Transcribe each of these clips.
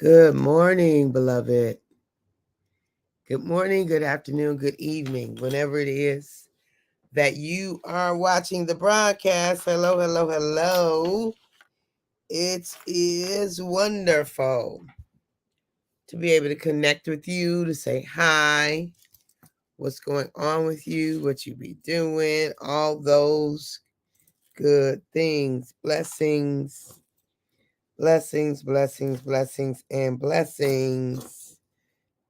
Good morning, beloved. Good morning, good afternoon, good evening, whenever it is that you are watching the broadcast. Hello, hello, hello. It is wonderful to be able to connect with you, to say hi, what's going on with you, what you be doing, all those good things. Blessings, blessings, blessings, blessings, and blessings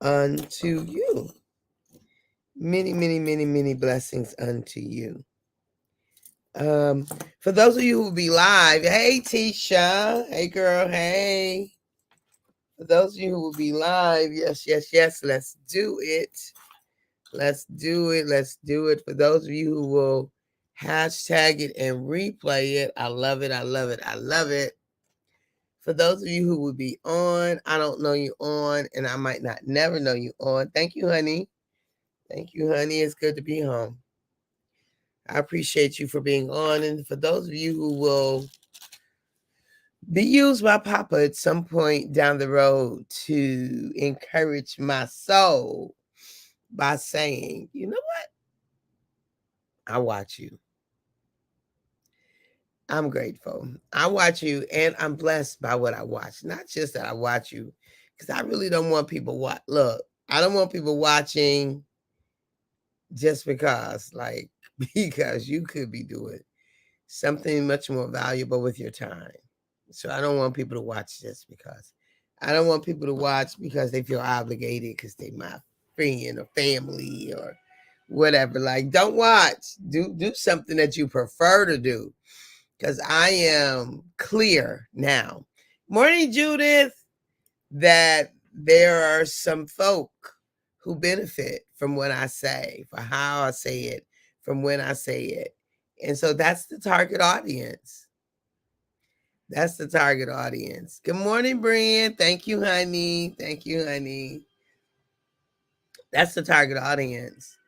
unto you. Many, many, many, many blessings unto you. For those of you who will be live, hey Tisha, hey girl, hey. For those of you who will be live, yes, yes, yes, let's do it. Let's do it. Let's do it. For those of you who will hashtag it and replay it, I love it. I love it. I love it. For those of you who will be on, I don't know you on, and I might not never know you on. Thank you, honey. Thank you, honey. It's good to be home. I appreciate you for being on. And for those of you who will be used by Papa at some point down the road to encourage my soul by saying, you know what? I watch you. I'm grateful. I watch you and I'm blessed by what I watch. Not just that I watch you, because I really don't want people look, I don't want people watching just because, because you could be doing something much more valuable with your time. So I don't want people to watch just because. I don't want people to watch because they feel obligated because they my friend or family or whatever. Like, don't watch. Do something that you prefer to do. Because I am clear now. Morning, Judith, that there are some folk who benefit from what I say, for how I say it, from when I say it. And so that's the target audience. That's the target audience. Good morning, Brian. Thank you, honey. Thank you, honey. That's the target audience.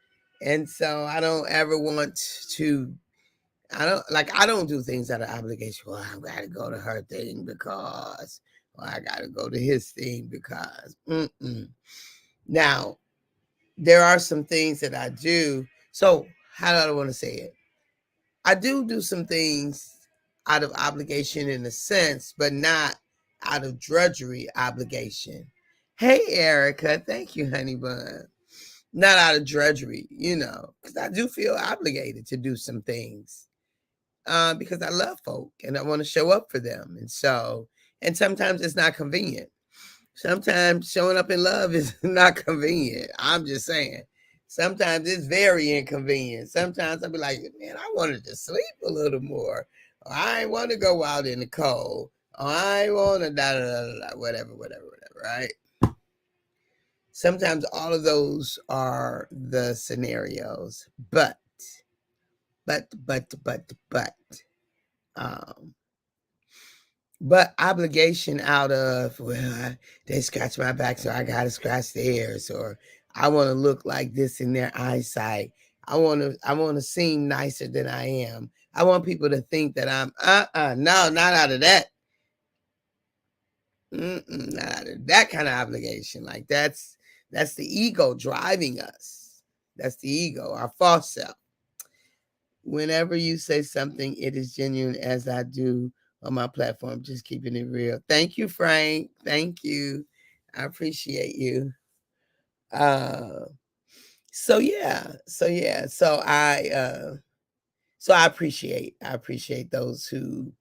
And so I don't ever want to, I don't do things out of obligation. Well, I got to go to her thing because, or I got to go to his thing because. Now, there are some things that I do. So, how do I want to say it? I do some things out of obligation in a sense, but not out of drudgery obligation. Hey, Erica. Thank you, honey bun. Not out of drudgery, because I do feel obligated to do some things because I love folk and I want to show up for them. And sometimes it's not convenient. Sometimes showing up in love is not convenient. I'm just saying. Sometimes it's very inconvenient. Sometimes I'll be like, man, I wanted to sleep a little more. Or I want to go out in the cold. Or I want to whatever, right? Sometimes all of those are the scenarios. But, um, but obligation out of, well, they scratch my back, so I got to scratch theirs, or I want to look like this in their eyesight. I want to seem nicer than I am. I want people to think that I'm, no, not out of that. Not out of that kind of obligation. Like that's the ego driving us. That's the ego, our false self. Whenever you say something, it is genuine, as I do on my platform, just keeping it real. Thank you, Frank. Thank you. I appreciate you. Uh, so yeah. So I appreciate those who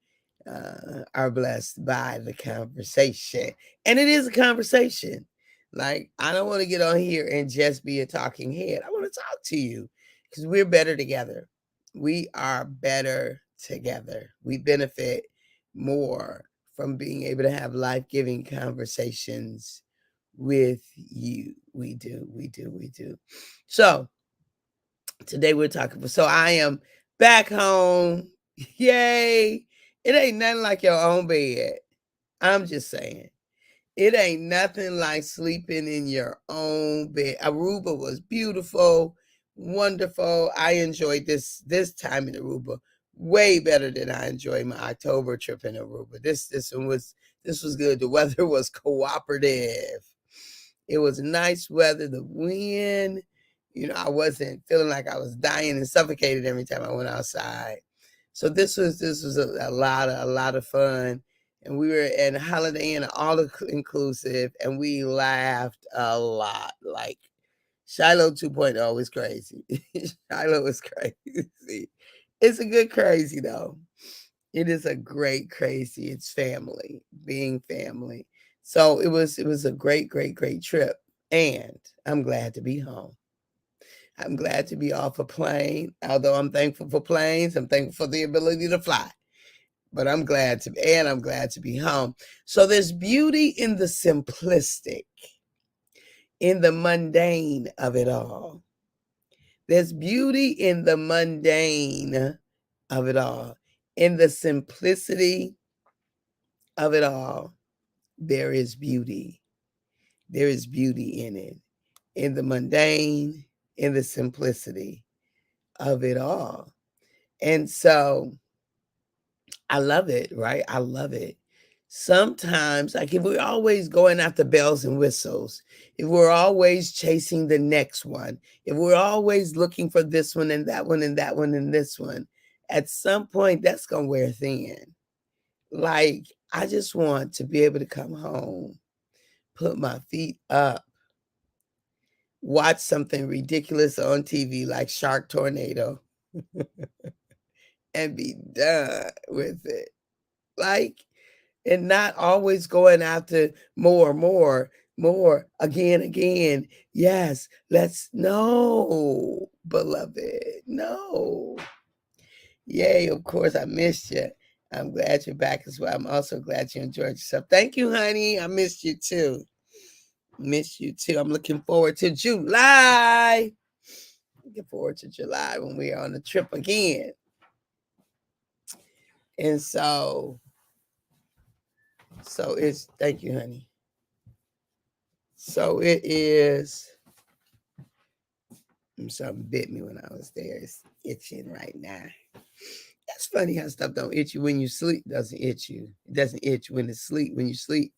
are blessed by the conversation. And it is a conversation. Like, I don't want to get on here and just be a talking head. I want to talk to you because we're better together. We are better together. We benefit more from being able to have life-giving conversations with you. We do. So today we're talking. So I am back home. Yay. It ain't nothing like your own bed. I'm just saying. It ain't nothing like sleeping in your own bed. Aruba was beautiful, wonderful. I enjoyed this time in Aruba. way better than I enjoyed my October trip in Aruba. This was good. The weather was cooperative. It was nice weather. The wind, I wasn't feeling like I was dying and suffocated every time I went outside. So this was a lot of fun, and we were in Holiday Inn, all inclusive, and we laughed a lot. Like Shiloh 2.0 is crazy. Shiloh is crazy. It's a good crazy though. It is a great crazy. It's family, being family. So it was a great, great, great trip. And I'm glad to be home. I'm glad to be off a plane. Although I'm thankful for planes, I'm thankful for the ability to fly. But I'm glad to be home. So there's beauty in the simplistic, in the mundane of it all. There's beauty in the mundane of it all. In the simplicity of it all, there is beauty. There is beauty in it. In the mundane, in the simplicity of it all. And so I love it, right? I love it. Sometimes, like if we're always going after bells and whistles, if we're always chasing the next one, if we're always looking for this one and that one and that one and this one, at some point that's going to wear thin. Like, I just want to be able to come home, put my feet up, watch something ridiculous on TV like Shark Tornado, and be done with it. Like, and not always going after more, more, more, again. Yes, no, beloved, no. Yay, of course, I missed you. I'm glad you're back as well. I'm also glad you enjoyed yourself. Thank you, honey. I missed you too. Miss you too. I'm looking forward to July. Looking forward to July when we are on the trip again. And so it's, thank you, honey. So it is, something bit me when I was there. It's itching right now. That's funny how stuff don't itch you when you sleep. Doesn't itch you. It doesn't itch when you sleep.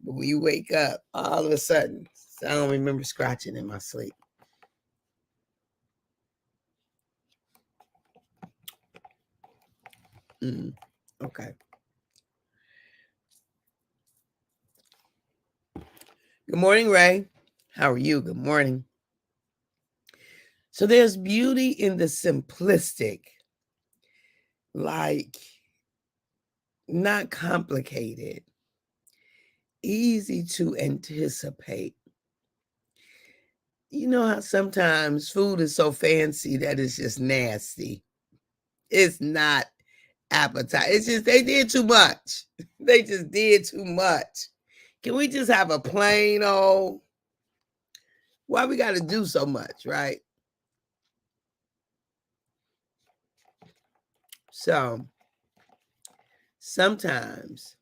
But when you wake up, all of a sudden, I don't remember scratching in my sleep. Okay. Good morning, Ray. How are you? Good morning. So there's beauty in the simplistic, like not complicated, easy to anticipate. You know how sometimes food is so fancy that it's just nasty. It's not appetite. It's just they did too much. They just did too much. Can we just have a plain old? Why we got to do so much, right? So sometimes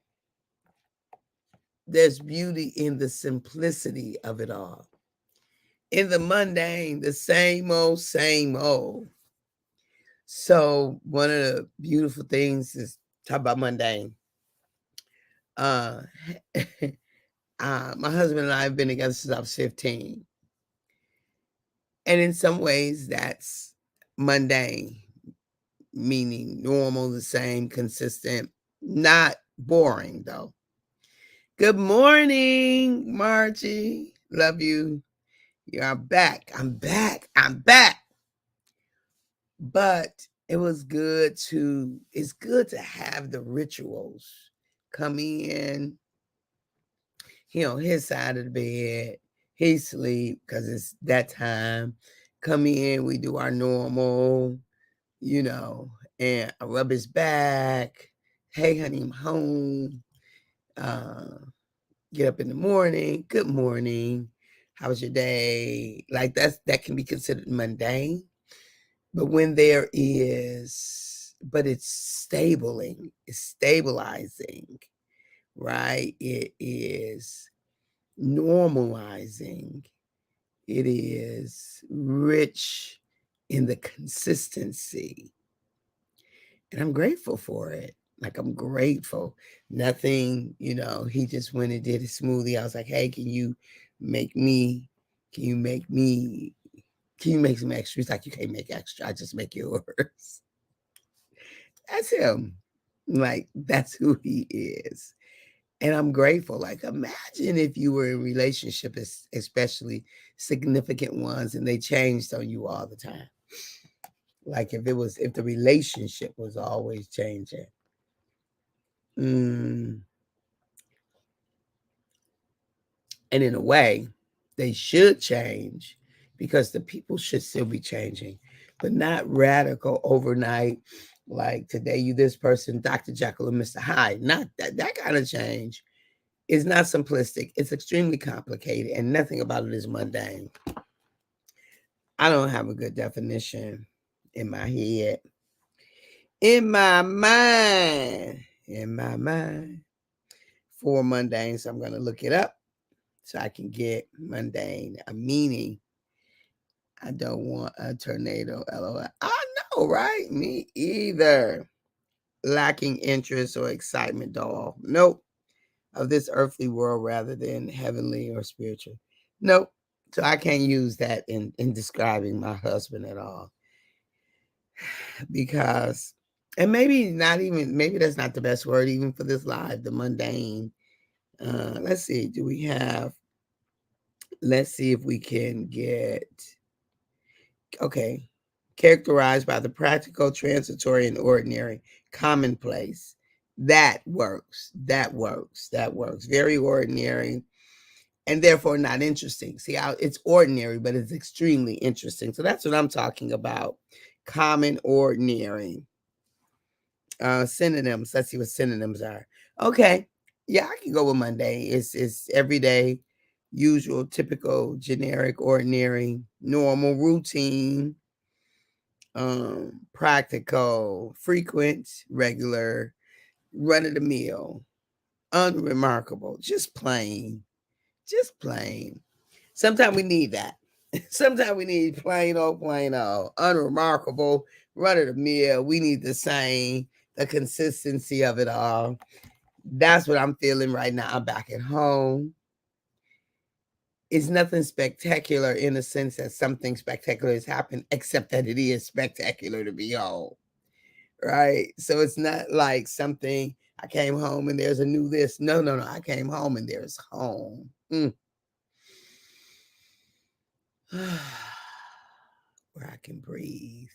there's beauty in the simplicity of it all. In the mundane, the same old, same old. So one of the beautiful things is talk about mundane. Uh, my husband and I have been together since I was 15. And in some ways that's mundane, meaning normal, the same, consistent, not boring though. Good morning, Margie. Love you. You're back. I'm back. But it's good to have the rituals. Come in, his side of the bed. He sleep because it's that time. Come in, we do our normal, and I rub his back. Hey, honey, I'm home. Get up in the morning. Good morning. How was your day? Like that can be considered mundane. But when it's stabilizing, right? It is normalizing. It is rich in the consistency. And I'm grateful for it. Like, I'm grateful. Nothing, he just went and did a smoothie. I was like, hey, make me, can you make me, can you make some extra? He's like, you can't make extra. I just make yours. That's him. Like, that's who he is. And I'm grateful. Like, imagine if you were in relationship, especially significant ones, and they changed on you all the time. Like, if the relationship was always changing. Mm, and in a way, they should change because the people should still be changing, but not radical overnight. Like, today you this person, Dr. Jekyll and Mr. Hyde. Not that kind of change is not simplistic. It's extremely complicated, and nothing about it is mundane. I don't have a good definition in my head. In my mind. In my mind. For mundane. So I'm going to look it up so I can get mundane, a meaning. I don't want a tornado, LOL. I know, right? Me either. Lacking interest or excitement, doll. Nope. Of this earthly world rather than heavenly or spiritual. Nope. So I can't use that in describing my husband at all. Because, and maybe not even, maybe that's not the best word even for this live, the mundane. Let's see. Let's see if we can get, okay. Characterized by the practical, transitory, and ordinary, commonplace. That works. That works. That works. Very ordinary and therefore not interesting. See how it's ordinary, but it's extremely interesting. So that's what I'm talking about. Common, ordinary. Synonyms. Let's see what synonyms are. Okay. Yeah, I can go with Monday. It's everyday, usual, typical, generic, ordinary, normal, routine, practical, frequent, regular, run of the mill, unremarkable, just plain, just plain. Sometimes we need that. Sometimes we need plain old, unremarkable, run of the mill. We need the same, the consistency of it all. That's what I'm feeling right now. I'm back at home. It's nothing spectacular in the sense that something spectacular has happened, except that it is spectacular to behold. Right? So it's not like something I came home and there's a new this. No, no, no. I came home and there's home. Where I can breathe.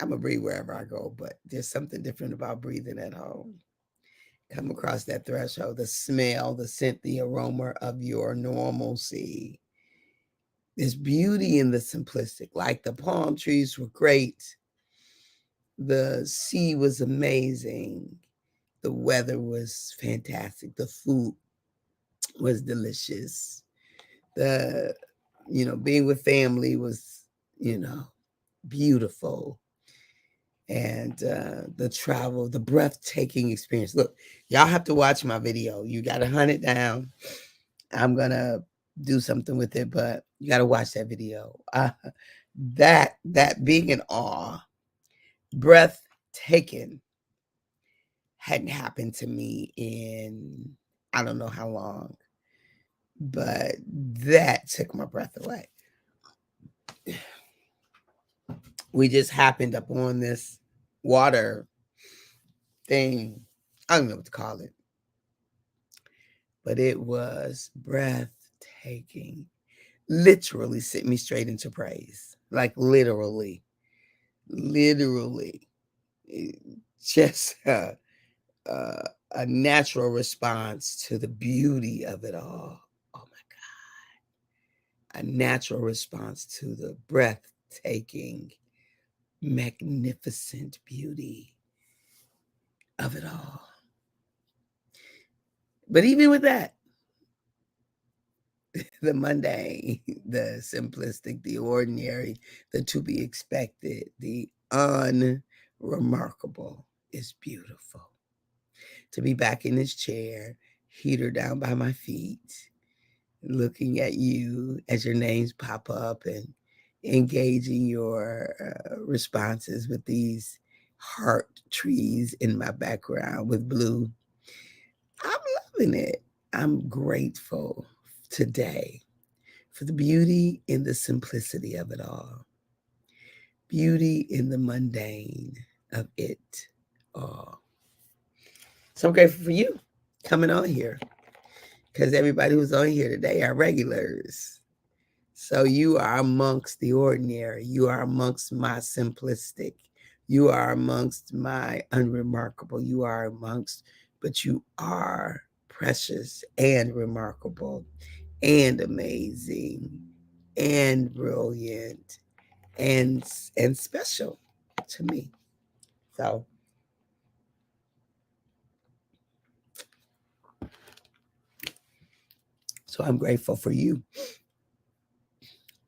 I'm gonna breathe wherever I go, but there's something different about breathing at home. Come across that threshold, the smell, the scent, the aroma of your normalcy. There's beauty in the simplistic. Like the palm trees were great. The sea was amazing. The weather was fantastic. The food was delicious. The, being with family was, beautiful. And the travel, the breathtaking experience. Look, y'all have to watch my video. You got to hunt it down. I'm going to do something with it, but you got to watch that video. That being in awe, breathtaking, hadn't happened to me in I don't know how long, but that took my breath away. We just happened up on this water thing. I don't know what to call it, but it was breathtaking. Literally sent me straight into praise. Like literally, just a natural response to the beauty of it all. Oh my God. A natural response to the breathtaking, magnificent beauty of it all. But even with that, the mundane, the simplistic, the ordinary, the to be expected, the unremarkable is beautiful. To be back in this chair, heater down by my feet, looking at you as your names pop up and engaging your responses with these heart trees in my background with blue. I'm loving it. I'm grateful today for the beauty and the simplicity of it all. Beauty in the mundane of it all. So I'm grateful for you coming on here because everybody who's on here today are regulars. So you are amongst the ordinary. You are amongst my simplistic. You are amongst my unremarkable. You are amongst, but you are precious and remarkable and amazing and brilliant and special to me. So I'm grateful for you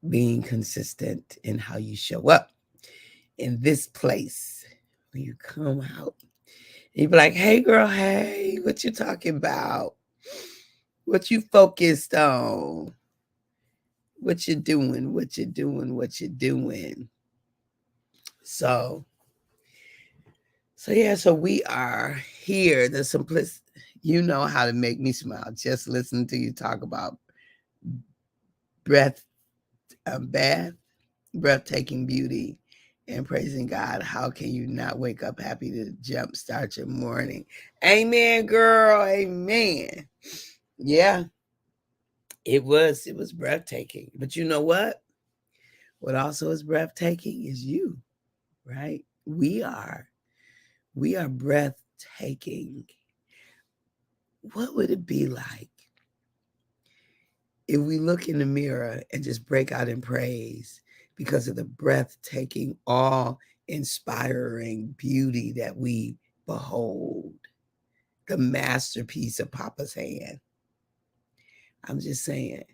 being consistent in how you show up in this place. When you come out, you be like, hey girl, hey, what you talking about? What you focused on? What you doing? What you doing? What you doing? So yeah, so we are here. The simplicity, you know how to make me smile. Just listen to you talk about breath, bath, breathtaking beauty, and praising God. How can you not wake up happy to jumpstart your morning? Amen, girl. Amen. Yeah, it was breathtaking. But you know what? What also is breathtaking is you, right? We are breathtaking. What would it be like if we look in the mirror and just break out in praise because of the breathtaking, awe inspiring beauty that we behold, the masterpiece of Papa's hand? I'm just saying,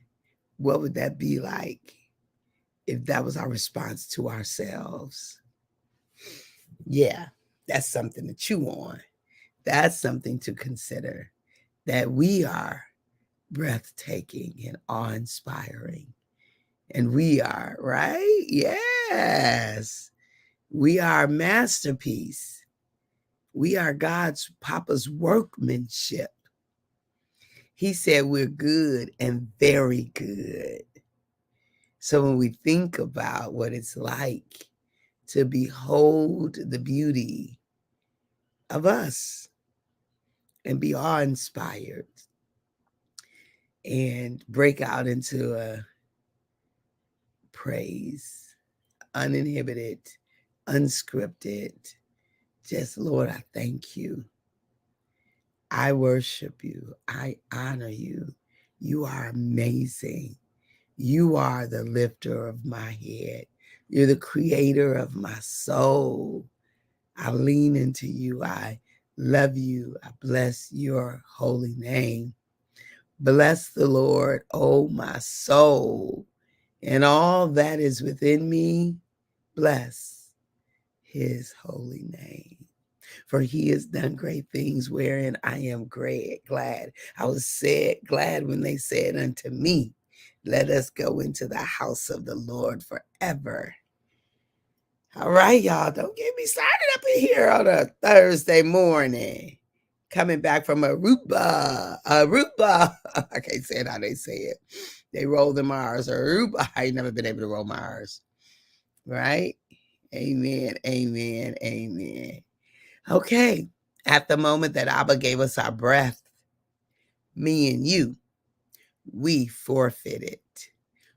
what would that be like if that was our response to ourselves? Yeah, that's something to chew on. That's something to consider, that we are breathtaking and awe inspiring. And we are, right? Yes. We are a masterpiece. We are God's Papa's workmanship. He said we're good and very good. So when we think about what it's like to behold the beauty of us and be awe inspired and break out into a praise, uninhibited, unscripted. Just, Lord, I thank you. I worship you. I honor you. You are amazing. You are the lifter of my head. You're the creator of my soul. I lean into you. I love you. I bless your holy name. Bless the Lord, oh my soul, and all that is within me. Bless his holy name. For he has done great things wherein I am glad. I was glad when they said unto me, let us go into the house of the Lord forever. All right, y'all, don't get me started up in here on a Thursday morning. Coming back from Aruba. I can't say it how they say it. They roll the Mars. Aruba. I ain't never been able to roll Mars. Right? Amen. Amen. Amen. Okay. At the moment that Abba gave us our breath, me and you, we forfeited.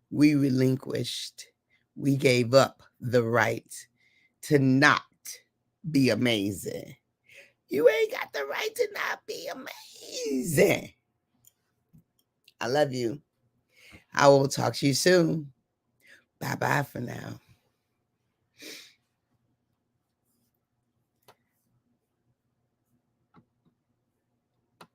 We relinquished. We gave up the right to not be amazing. You ain't got the right to not be amazing. I love you. I will talk to you soon. Bye-bye for now.